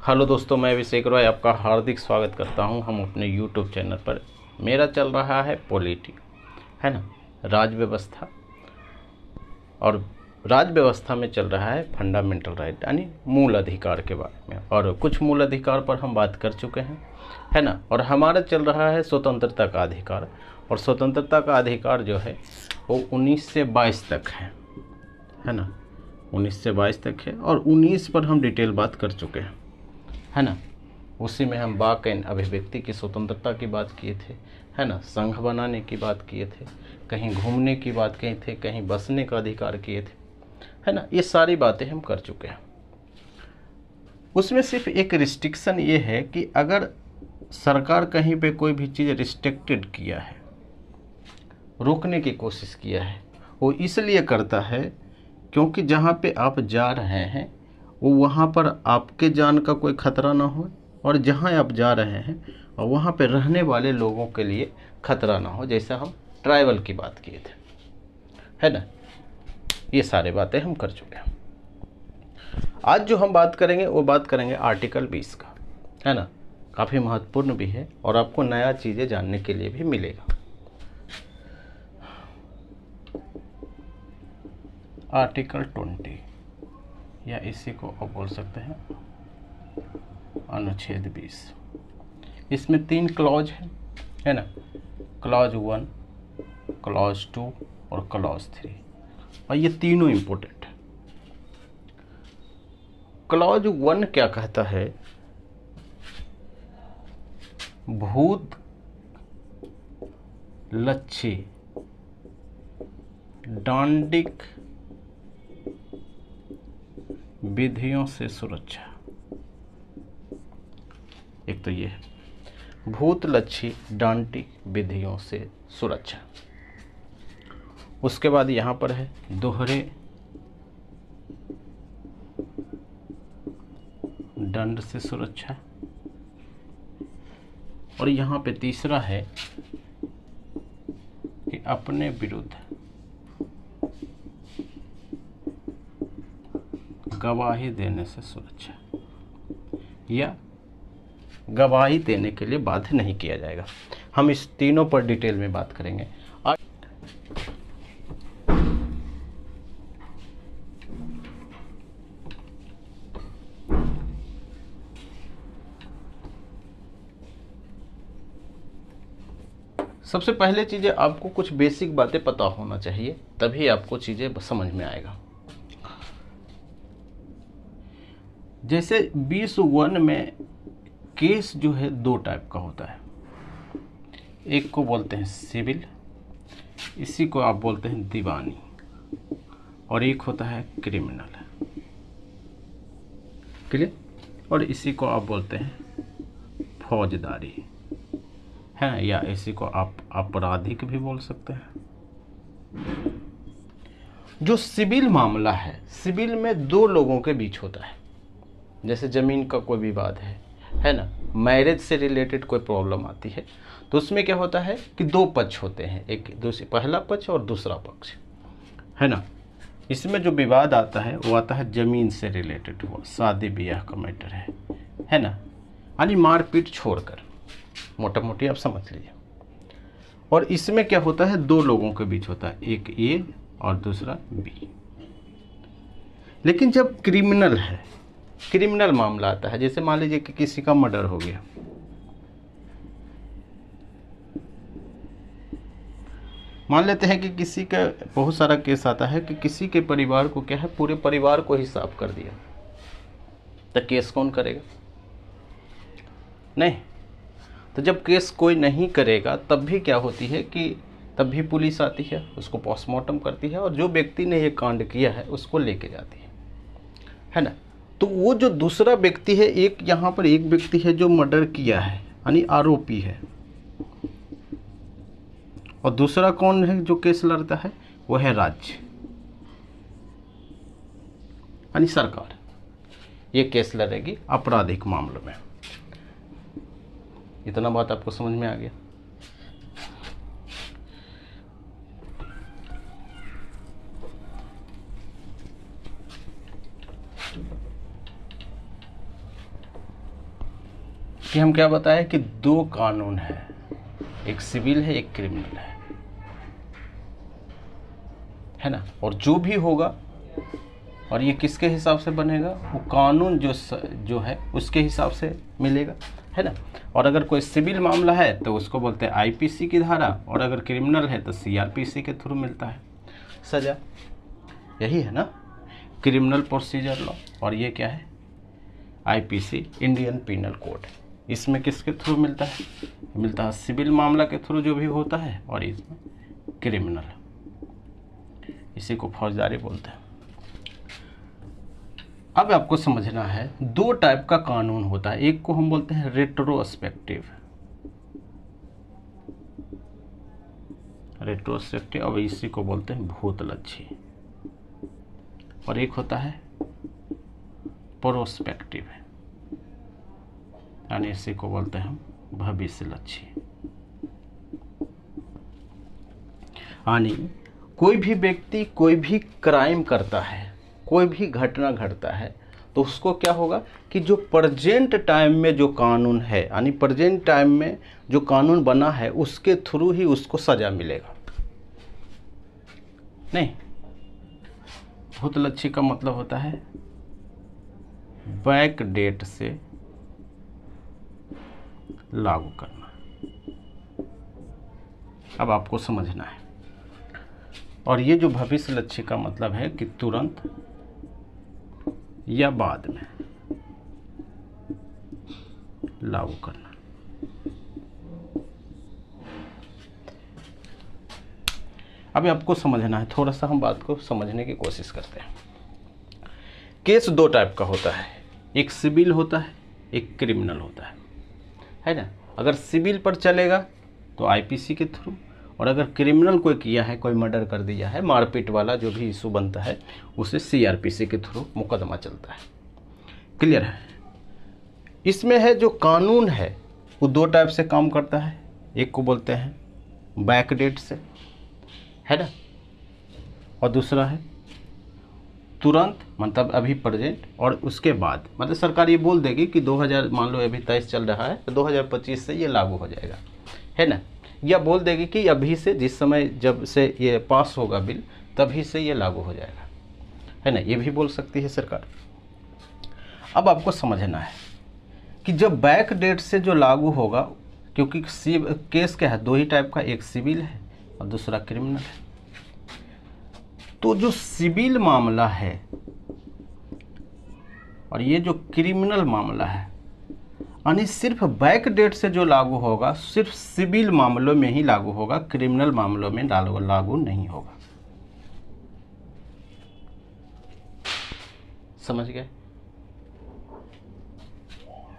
Hello दोस्तों, मैं अभिषेक रॉय आपका हार्दिक स्वागत करता हूं हम अपने यूट्यूब चैनल पर। मेरा चल रहा है पॉलिटी, है ना, राज व्यवस्था। और राज व्यवस्था में चल रहा है फंडामेंटल राइट यानी मूल अधिकार के बारे में, और कुछ मूल अधिकार पर हम बात कर चुके हैं, है ना। और हमारा चल रहा है स्वतंत्रता का अधिकार, और स्वतंत्रता का अधिकार जो है वो 19 से 22 तक है ना। 19 से 22 तक है, और 19 पर हम डिटेल बात कर चुके हैं, है ना। उसी में हम वाक एंड अभिव्यक्ति की स्वतंत्रता की बात किए थे, है ना। संघ बनाने की बात किए थे, कहीं घूमने की बात किए थे, कहीं बसने का अधिकार किए थे, है ना। ये सारी बातें हम कर चुके हैं। उसमें सिर्फ एक रिस्ट्रिक्शन ये है कि अगर सरकार कहीं पे कोई भी चीज़ रिस्ट्रिक्टेड किया है, रोकने की कोशिश किया है, वो इसलिए करता है क्योंकि जहाँ पे आप जा रहे हैं वो वहाँ पर आपके जान का कोई खतरा ना हो, और जहाँ आप जा रहे हैं और वहाँ पे रहने वाले लोगों के लिए खतरा ना हो। जैसा हम ट्राइबल की बात किए थे, है ना। ये सारे बातें हम कर चुके हैं। आज जो हम बात करेंगे वो बात करेंगे आर्टिकल 20 का, है ना। काफ़ी महत्वपूर्ण भी है और आपको नया चीज़ें जानने के लिए भी मिलेगा। आर्टिकल 20 या इसी को आप बोल सकते हैं अनुच्छेद 20। इसमें 3 क्लॉज है ना, क्लॉज 1, क्लॉज 2 और क्लॉज 3, और ये तीनों इंपॉर्टेंट है। क्लॉज 1 क्या कहता है? भूत, लच्छी, डांडिक विधियों से सुरक्षा। एक तो ये है भूत, लच्छी, डांडिक विधियों से सुरक्षा। उसके बाद यहाँ पर है दोहरे दंड से सुरक्षा, और यहाँ पे तीसरा है कि अपने विरुद्ध गवाही देने से सुरक्षा, या गवाही देने के लिए बाध्य नहीं किया जाएगा। हम इस तीनों पर डिटेल में बात करेंगे। सबसे पहले चीज़ें आपको कुछ बेसिक बातें पता होना चाहिए, तभी आपको चीज़ें समझ में आएगा। जैसे 20(1) में केस जो है 2 टाइप का होता है। एक को बोलते हैं सिविल, इसी को आप बोलते हैं दीवानी, और एक होता है क्रिमिनल, क्लियर, और इसी को आप बोलते हैं फौजदारी, है ना, या इसी को आप आपराधिक भी बोल सकते हैं। जो सिविल मामला है, सिविल में 2 लोगों के बीच होता है। जैसे ज़मीन का कोई विवाद है ना, मैरिज से रिलेटेड कोई प्रॉब्लम आती है, तो उसमें क्या होता है कि 2 पक्ष होते हैं, एक दूसरे, पहला पक्ष और दूसरा पक्ष, है ना। इसमें जो विवाद आता है वो आता है ज़मीन से रिलेटेड हुआ, शादी ब्याह का मैटर है ना, यानी मारपीट छोड़कर, मोटा मोटी आप समझ लीजिए। और इसमें क्या होता है, 2 लोगों के बीच होता है, एक ए और दूसरा बी। लेकिन जब क्रिमिनल है, क्रिमिनल मामला आता है, जैसे मान लीजिए कि किसी का मर्डर हो गया, मान लेते हैं कि किसी का, बहुत सारा केस आता है कि किसी के परिवार को क्या है, पूरे परिवार को ही साफ कर दिया, तो केस कौन करेगा? नहीं। तो जब केस कोई नहीं करेगा तब भी क्या होती है कि तब भी पुलिस आती है, उसको पोस्टमार्टम करती है, और जो व्यक्ति ने ये कांड किया है उसको लेके जाती है ना। तो वो जो दूसरा व्यक्ति है, एक यहाँ पर एक व्यक्ति है जो मर्डर किया है यानी आरोपी है, और दूसरा कौन है जो केस लड़ता है? वो है राज्य यानी सरकार। ये केस लड़ेगी आपराधिक मामलों में। इतना बात आपको समझ में आ गया? कि हम क्या बताएं कि दो कानून है, एक सिविल है एक क्रिमिनल है ना। और जो भी होगा और ये किसके हिसाब से बनेगा, वो कानून जो है उसके हिसाब से मिलेगा, है ना। और अगर कोई सिविल मामला है तो उसको बोलते हैं आईपीसी की धारा, और अगर क्रिमिनल है तो सीआरपीसी के थ्रू मिलता है सज़ा। यही है ना क्रिमिनल प्रोसीजर लॉ, और ये क्या है आईपीसी, इंडियन पिनल कोड। इसमें किसके थ्रू मिलता है, मिलता है सिविल मामला के थ्रू जो भी होता है, और इसमें क्रिमिनल, इसी को फौजदारी बोलते हैं। अब आपको समझना है दो टाइप का कानून होता है, एक को हम बोलते हैं रेट्रोस्पेक्टिव, अब इसी को बोलते हैं भूतलक्षी, और एक होता है प्रोस्पेक्टिव, यानी इसी को बोलते हैं हम भविष्यलक्षी। यानी कोई भी व्यक्ति कोई भी क्राइम करता है, कोई भी घटना घटता है, तो उसको क्या होगा कि जो प्रेजेंट टाइम में जो कानून है, यानी प्रेजेंट टाइम में जो कानून बना है उसके थ्रू ही उसको सजा मिलेगा। नहीं, भूतलक्षी का मतलब होता है बैक डेट से लागू करना। अब आपको समझना है, और ये जो भविष्यलक्षी का मतलब है कि तुरंत या बाद में लागू करना। अभी आपको समझना है, थोड़ा सा हम बात को समझने की कोशिश करते हैं। केस दो टाइप का होता है, एक सिविल होता है एक क्रिमिनल होता है ना। अगर सिविल पर चलेगा तो आईपीसी के थ्रू, और अगर क्रिमिनल कोई किया है, कोई मर्डर कर दिया है, मारपीट वाला जो भी इशू बनता है, उसे सीआरपीसी के थ्रू मुकदमा चलता है। क्लियर है। इसमें है जो कानून है वो दो टाइप से काम करता है, एक को बोलते हैं बैक डेट से, है ना, और दूसरा है तुरंत, मतलब अभी प्रेजेंट, और उसके बाद मतलब सरकार ये बोल देगी कि 2000 मान लो अभी 23 चल रहा है तो 2025 से ये लागू हो जाएगा, है ना, या बोल देगी कि अभी से जिस समय जब से ये पास होगा बिल तभी से ये लागू हो जाएगा, है ना, ये भी बोल सकती है सरकार। अब आपको समझना है कि जब बैक डेट से जो लागू होगा, क्योंकि केस क्या है, दो ही टाइप का, एक सिविल है और दूसरा क्रिमिनल है। तो जो सिविल मामला है और ये जो क्रिमिनल मामला है, यानी सिर्फ बैक डेट से जो लागू होगा सिर्फ सिविल मामलों में ही लागू होगा, क्रिमिनल मामलों में लागू नहीं होगा। समझ गए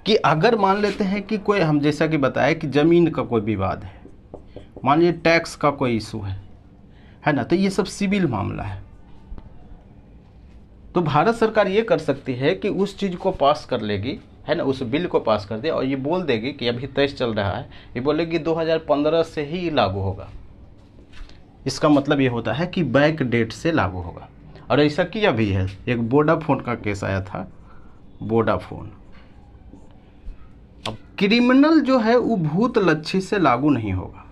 कि अगर मान लेते हैं कि कोई, हम जैसा कि बताया कि ज़मीन का कोई विवाद है, मान लीजिए टैक्स का कोई इशू है ना, तो ये सब सिविल मामला है। तो भारत सरकार ये कर सकती है कि उस चीज़ को पास कर लेगी, है ना, उस बिल को पास कर दे, और ये बोल देगी कि अभी 23 चल रहा है, ये बोलेगी 2015 से ही लागू होगा। इसका मतलब ये होता है कि बैक डेट से लागू होगा। और ऐसा किया भी है, एक वोडाफोन का केस आया था, वोडाफोन। अब क्रिमिनल जो है वो भूतलक्षी से लागू नहीं होगा,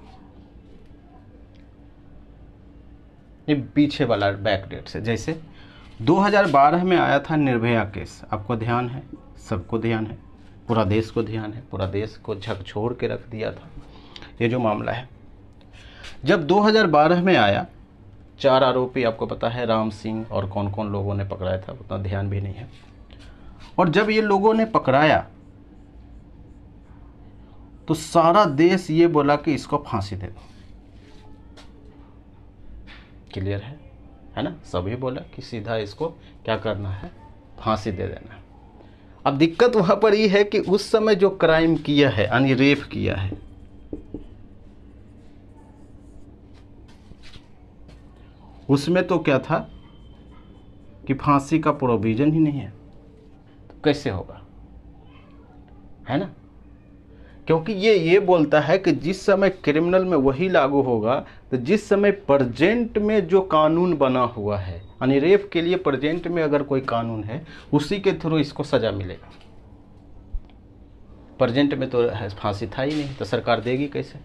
ये पीछे वाला बैक डेट से। जैसे 2012 में आया था निर्भया केस, आपको ध्यान है, सबको ध्यान है, पूरा देश को ध्यान है, पूरा देश को झकझोर के रख दिया था ये जो मामला है। जब 2012 में आया, 4 आरोपी आपको पता है, राम सिंह और कौन कौन लोगों ने पकड़ाया था उतना ध्यान भी नहीं है। और जब ये लोगों ने पकड़ाया तो सारा देश ये बोला कि इसको फांसी दे दो। क्लियर है ना, सभी बोला कि सीधा इसको क्या करना है, फांसी दे देना। अब दिक्कत वहाँ पर ये है कि उस समय जो क्राइम किया है, यानी रेप किया है, उसमें तो क्या था कि फांसी का प्रोविजन ही नहीं है, तो कैसे होगा, है ना। क्योंकि ये बोलता है कि जिस समय क्रिमिनल में वही लागू होगा, तो जिस समय प्रेजेंट में जो कानून बना हुआ है, यानी रेप के लिए प्रेजेंट में अगर कोई कानून है उसी के थ्रू इसको सजा मिलेगा। प्रेजेंट में तो फांसी था ही नहीं, तो सरकार देगी कैसे,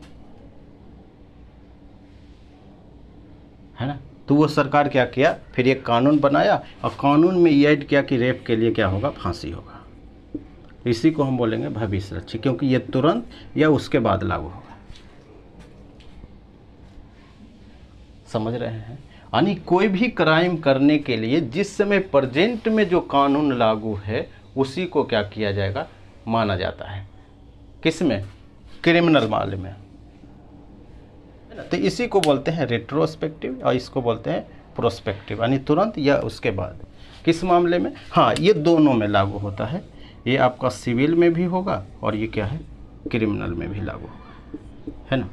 है ना। तो वो सरकार क्या किया, फिर एक कानून बनाया और कानून में ये ऐड किया कि रेप के लिए क्या होगा, फांसी होगा। इसी को हम बोलेंगे भविष्यलक्ष्य, क्योंकि ये तुरंत या उसके बाद लागू होगा। समझ रहे हैं। यानी कोई भी क्राइम करने के लिए जिस समय प्रेजेंट में जो कानून लागू है उसी को क्या किया जाएगा, माना जाता है। किस में, क्रिमिनल मामले में। तो इसी को बोलते हैं रेट्रोस्पेक्टिव और इसको बोलते हैं प्रोस्पेक्टिव, यानी तुरंत या उसके बाद। किस मामले में, हाँ ये दोनों में लागू होता है। ये आपका सिविल में भी होगा और ये क्या है, क्रिमिनल में भी लागू होगा, है ना।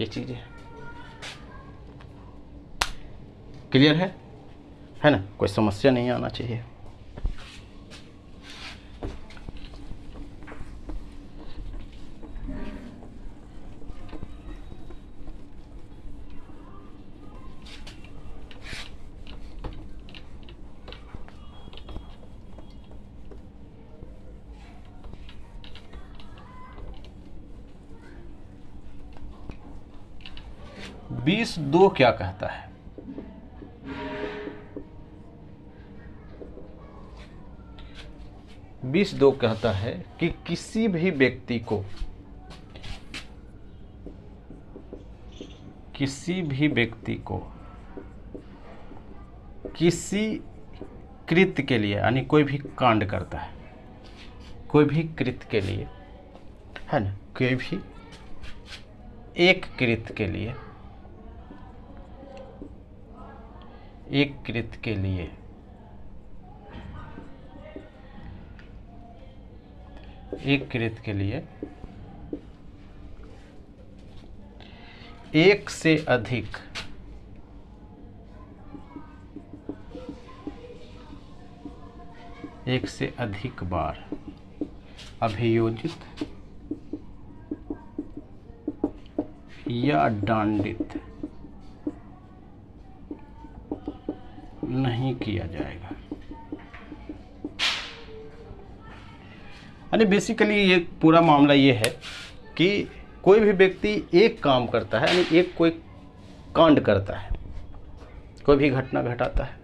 ये चीज़ें है, क्लियर है ना। कोई समस्या नहीं आना चाहिए। बीस दो क्या कहता है, बीस दो कहता है कि किसी भी व्यक्ति को, किसी भी व्यक्ति को किसी कृत्य के लिए, यानी कोई भी कांड करता है, कोई भी कृत्य के लिए, है ना, कोई भी एक कृत्य के लिए, एक कृत्य के लिए एक कृत्य के लिए एक से अधिक बार अभियोजित या दंडित नहीं किया जाएगा। यानी बेसिकली ये पूरा मामला ये है कि कोई भी व्यक्ति एक काम करता है, यानी एक कोई कांड करता है, कोई भी घटना घटाता है,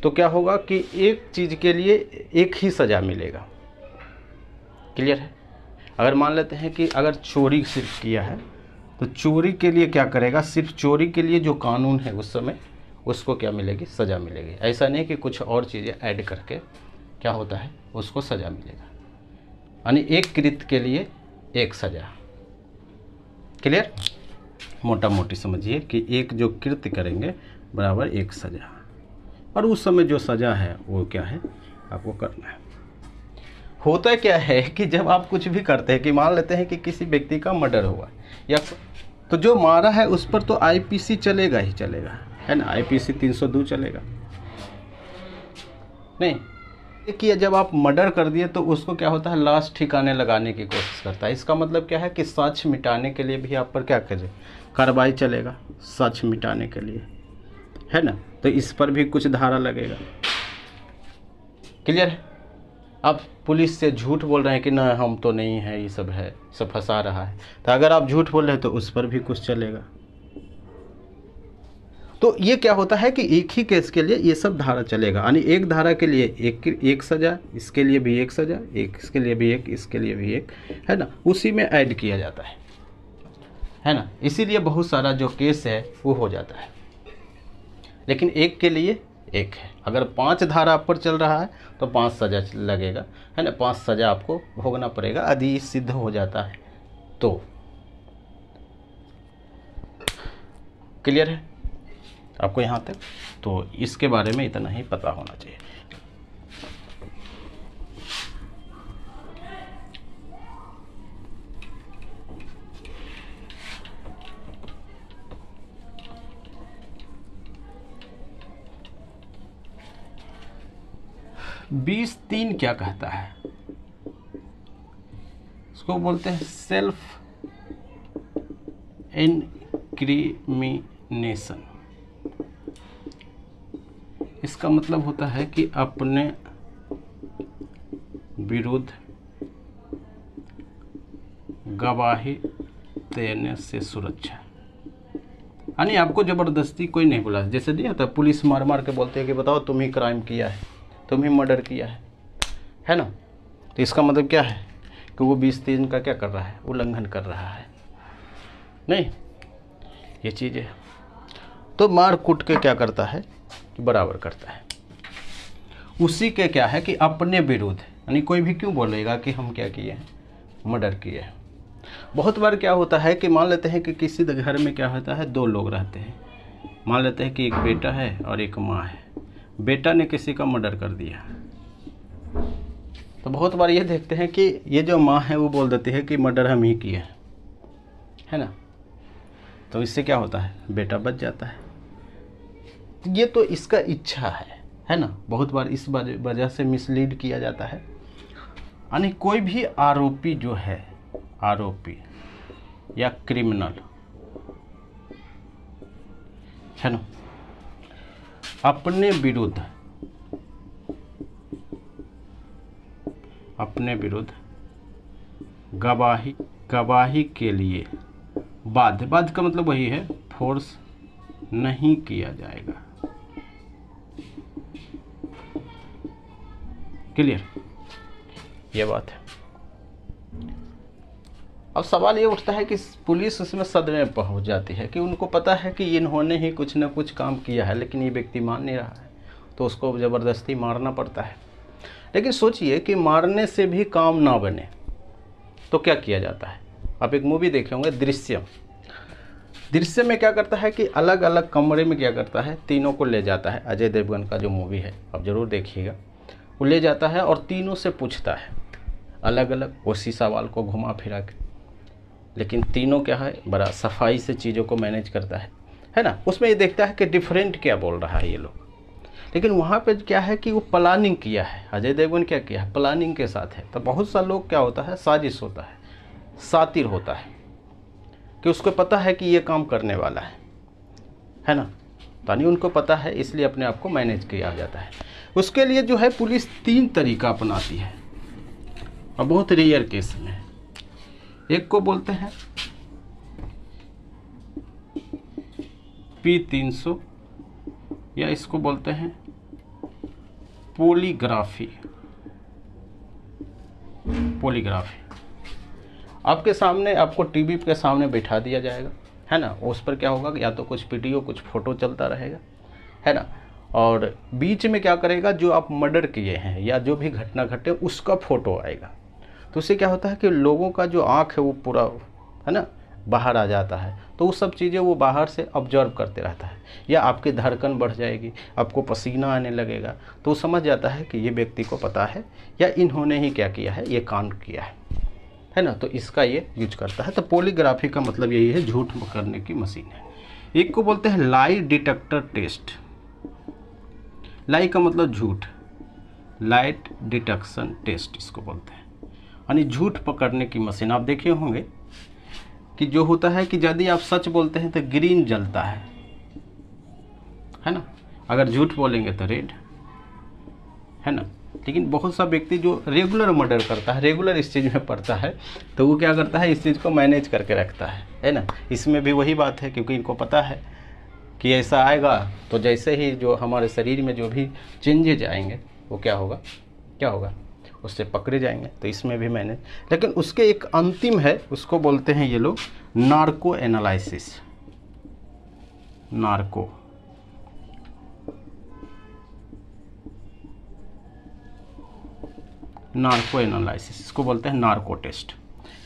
तो क्या होगा कि एक चीज़ के लिए एक ही सज़ा मिलेगा। क्लियर है। अगर मान लेते हैं कि अगर चोरी सिर्फ किया है तो चोरी के लिए क्या करेगा, सिर्फ चोरी के लिए जो कानून है उस समय उसको क्या मिलेगी, सज़ा मिलेगी। ऐसा नहीं कि कुछ और चीज़ें ऐड करके क्या होता है उसको सज़ा मिलेगा। यानी एक कृत्य के लिए एक सज़ा। क्लियर, मोटा मोटी समझिए कि एक जो कृत्य करेंगे बराबर एक सज़ा, और उस समय जो सज़ा है वो क्या है आपको करना है। होता क्या है कि जब आप कुछ भी करते हैं, कि मान लेते हैं कि किसी व्यक्ति का मर्डर हुआ या तो जो मारा है उस पर तो आईपीसी चलेगा ही चलेगा, है ना, आईपीसी 302 चलेगा। नहीं देखिए, जब आप मर्डर कर दिए तो उसको क्या होता है, लाश ठिकाने लगाने की कोशिश करता है। इसका मतलब क्या है कि साक्ष्य मिटाने के लिए भी आप पर क्या करें, कार्रवाई चलेगा साक्ष्य मिटाने के लिए, है ना। तो इस पर भी कुछ धारा लगेगा। क्लियर है। आप पुलिस से झूठ बोल रहे हैं कि ना हम तो नहीं है, ये सब है, सब फंसा रहा है, तो अगर आप झूठ बोल रहे हैं तो उस पर भी कुछ चलेगा। तो ये क्या होता है कि एक ही केस के लिए ये सब धारा चलेगा, यानी एक धारा के लिए एक सज़ा, इसके लिए भी एक सज़ा, एक इसके लिए भी एक, इसके लिए भी एक, है ना, उसी में ऐड किया जाता है ना। इसीलिए बहुत सारा जो केस है वो हो जाता है, लेकिन एक के लिए एक है। अगर 5 धारा पर चल रहा है तो 5 सज़ा लगेगा, है ना, 5 सज़ा आपको भोगना पड़ेगा यदि सिद्ध हो जाता है तो। क्लियर है आपको यहाँ तक। तो इसके बारे में इतना ही पता होना चाहिए। बीस तीन क्या कहता है, इसको बोलते हैं सेल्फ इनक्रिमिनेशन। इसका मतलब होता है कि अपने विरुद्ध गवाही देने से सुरक्षा। यानी आपको ज़बरदस्ती कोई नहीं बुला, जैसे नहीं होता पुलिस मार मार के बोलते हैं कि बताओ तुम ही क्राइम किया है, तुम ही मर्डर किया है ना। तो इसका मतलब क्या है कि वो 20-3 का क्या कर रहा है, उल्लंघन कर रहा है। नहीं, ये चीज़ है। तो मार कूट के क्या करता है कि बराबर करता है। उसी के क्या है कि अपने विरुद्ध, यानी कोई भी क्यों बोलेगा कि हम क्या किए हैं, मर्डर किए हैं। बहुत बार क्या होता है कि मान लेते हैं कि किसी घर में क्या होता है, 2 लोग रहते हैं। मान लेते हैं कि एक बेटा है और एक माँ है। बेटा ने किसी का मर्डर कर दिया, तो बहुत बार ये देखते हैं कि ये जो माँ है वो बोल देती है कि मर्डर हम ही किए हैं, है ना। तो इससे क्या होता है, बेटा बच जाता है। ये तो इसका इच्छा है ना। बहुत बार इस वजह से मिसलीड किया जाता है। यानी कोई भी आरोपी जो है, आरोपी या क्रिमिनल, है ना, अपने विरुद्ध गवाही के लिए बाध्य का मतलब वही है, फोर्स नहीं किया जाएगा। क्लियर, ये बात है। अब सवाल ये उठता है कि पुलिस उसमें सदमे में पहुंच जाती है कि उनको पता है कि इन्होंने ही कुछ न कुछ काम किया है, लेकिन ये व्यक्ति मान नहीं रहा है, तो उसको ज़बरदस्ती मारना पड़ता है। लेकिन सोचिए कि मारने से भी काम ना बने तो क्या किया जाता है। आप एक मूवी देखे होंगे, दृश्य में क्या करता है कि अलग अलग कमरे में क्या करता है, तीनों को ले जाता है। अजय देवगन का जो मूवी है, आप ज़रूर देखिएगा। वो ले जाता है और तीनों से पूछता है अलग अलग, वो शीशा वाल को घुमा फिरा के, लेकिन तीनों क्या है, बड़ा सफाई से चीज़ों को मैनेज करता है ना। उसमें ये देखता है कि डिफरेंट क्या बोल रहा है ये लोग, लेकिन वहाँ पे क्या है कि वो प्लानिंग किया है। अजय देवगन क्या किया है, प्लानिंग के साथ है। तो बहुत सा लोग क्या होता है, साजिश होता है, सातिर होता है, कि उसको पता है कि ये काम करने वाला है ना। यानी उनको पता है, इसलिए अपने आप को मैनेज किया जाता है। उसके लिए जो है पुलिस 3 तरीका अपनाती है, और बहुत रेयर केस में। एक को बोलते हैं P300, या इसको बोलते हैं पॉलीग्राफी। आपके सामने, आपको टीवी के सामने बैठा दिया जाएगा, है ना। उस पर क्या होगा, या तो कुछ वीडियो कुछ फोटो चलता रहेगा, है ना। और बीच में क्या करेगा, जो आप मर्डर किए हैं या जो भी घटना घटे उसका फोटो आएगा। तो उससे क्या होता है कि लोगों का जो आँख है वो पूरा, है ना, बाहर आ जाता है। तो वो सब चीज़ें वो बाहर से ऑब्जर्व करते रहता है, या आपकी धड़कन बढ़ जाएगी, आपको पसीना आने लगेगा। तो वो समझ जाता है कि ये व्यक्ति को पता है या इन्होंने ही क्या किया है, ये कांड किया है ना। तो इसका ये यूज करता है। तो पॉलीग्राफी का मतलब यही है, झूठ करने की मशीन है। एक को बोलते हैं लाई डिटेक्टर टेस्ट। लाई का मतलब झूठ, लाइट डिटेक्शन टेस्ट इसको बोलते हैं, यानी झूठ पकड़ने की मशीन। आप देखे होंगे कि जो होता है कि यदि आप सच बोलते हैं तो ग्रीन जलता है ना, अगर झूठ बोलेंगे तो रेड, है ना। लेकिन बहुत सा व्यक्ति जो रेगुलर मर्डर करता है, रेगुलर इस चीज़ में पड़ता है, तो वो क्या करता है, इस चीज़ को मैनेज करके रखता है ना। इसमें भी वही बात है, क्योंकि इनको पता है कि ऐसा आएगा, तो जैसे ही जो हमारे शरीर में जो भी चेंजेज आएंगे वो क्या होगा, उससे पकड़े जाएंगे। तो इसमें भी मैंने, लेकिन उसके एक अंतिम है, उसको बोलते हैं ये लोग नार्को एनालिसिस। नार्को एनालिसिस, इसको बोलते हैं नार्को टेस्ट।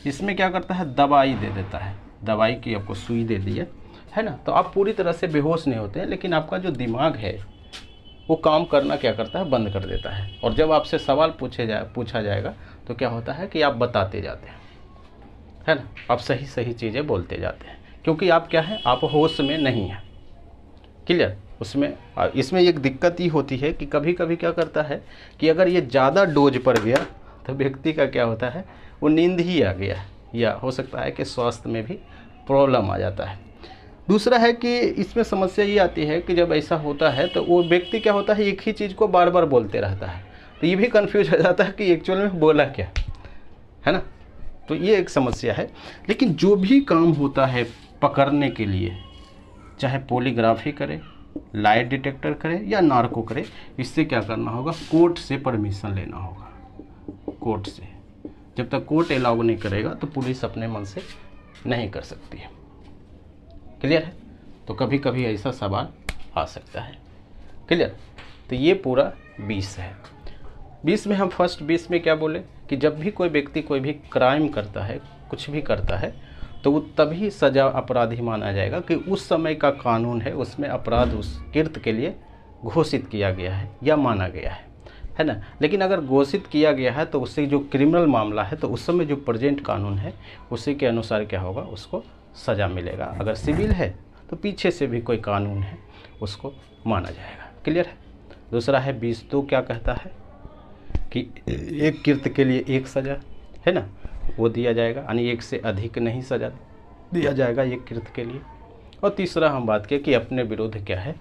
इसमें क्या करता है, दवाई दे देता है, दवाई की आपको सुई दे दी है ना। तो आप पूरी तरह से बेहोश नहीं होते हैं, लेकिन आपका जो दिमाग है वो काम करना क्या करता है, बंद कर देता है। और जब आपसे सवाल पूछा जाएगा तो क्या होता है कि आप बताते जाते हैं, है ना। आप सही चीज़ें बोलते जाते हैं, क्योंकि आप क्या है, आप होश में नहीं हैं। क्लियर। इसमें एक दिक्कत ये होती है कि कभी कभी क्या करता है कि अगर ये ज़्यादा डोज पड़ गया तो व्यक्ति का क्या होता है, वो नींद ही आ गया, या हो सकता है कि स्वास्थ्य में भी प्रॉब्लम आ जाता है। दूसरा है कि इसमें समस्या ये आती है कि जब ऐसा होता है तो वो व्यक्ति क्या होता है, एक ही चीज़ को बार बार बोलते रहता है। तो ये भी कंफ्यूज हो जाता है कि एक्चुअल में बोला क्या है ना। तो ये एक समस्या है। लेकिन जो भी काम होता है पकड़ने के लिए, चाहे पॉलीग्राफी करे, लाइट डिटेक्टर करे या नार्को करे, इससे क्या करना होगा, कोर्ट से परमिशन लेना होगा। कोर्ट से, जब तक कोर्ट अलाउ नहीं करेगा तो पुलिस अपने मन से नहीं कर सकती है। क्लियर है। तो कभी कभी ऐसा सवाल आ सकता है। क्लियर। तो ये पूरा 20 है। 20 में हम फर्स्ट 20 में क्या बोले कि जब भी कोई व्यक्ति कोई भी क्राइम करता है, कुछ भी करता है, तो वो तभी सजा अपराधी माना जाएगा कि उस समय का कानून है उसमें अपराध उस कृत्य के लिए घोषित किया गया है या माना गया है ना। लेकिन अगर घोषित किया गया है तो उससे जो क्रिमिनल मामला है तो उस समय जो प्रेजेंट कानून है उसी के अनुसार क्या होगा, उसको सज़ा मिलेगा। अगर सिविल है तो पीछे से भी कोई कानून है उसको माना जाएगा। क्लियर है। दूसरा है 20(2) क्या कहता है कि एक कृत्य के लिए एक सज़ा है ना, वो दिया जाएगा, यानी एक से अधिक नहीं सज़ा दिया जाएगा एक कृत्य के लिए। और तीसरा हम बात किए कि अपने विरुद्ध क्या है,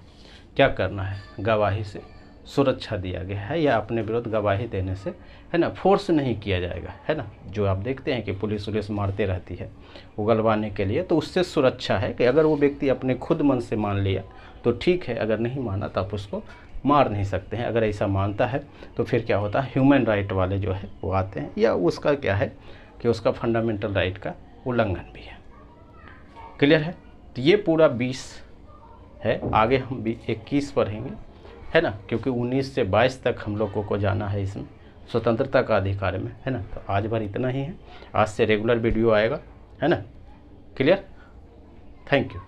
क्या करना है, गवाही से सुरक्षा दिया गया है या अपने विरुद्ध गवाही देने से है ना फोर्स नहीं किया जाएगा है ना। जो आप देखते हैं कि पुलिस मारते रहती है उगलवाने के लिए, तो उससे सुरक्षा है कि अगर वो व्यक्ति अपने खुद मन से मान लिया तो ठीक है, अगर नहीं माना तो आप उसको मार नहीं सकते हैं। अगर ऐसा मानता है तो फिर क्या होता है, ह्यूमन राइट वाले जो है वो आते हैं, या उसका क्या है कि उसका फंडामेंटल राइट का उल्लंघन भी है। क्लियर है। तो ये पूरा 20 है। आगे हम 21 पढ़ेंगे है ना, क्योंकि 19 से 22 तक हम लोगों को जाना है इसमें स्वतंत्रता का अधिकार में है ना। तो आज भर इतना ही है। आज से रेगुलर वीडियो आएगा है ना। क्लियर। Thank you.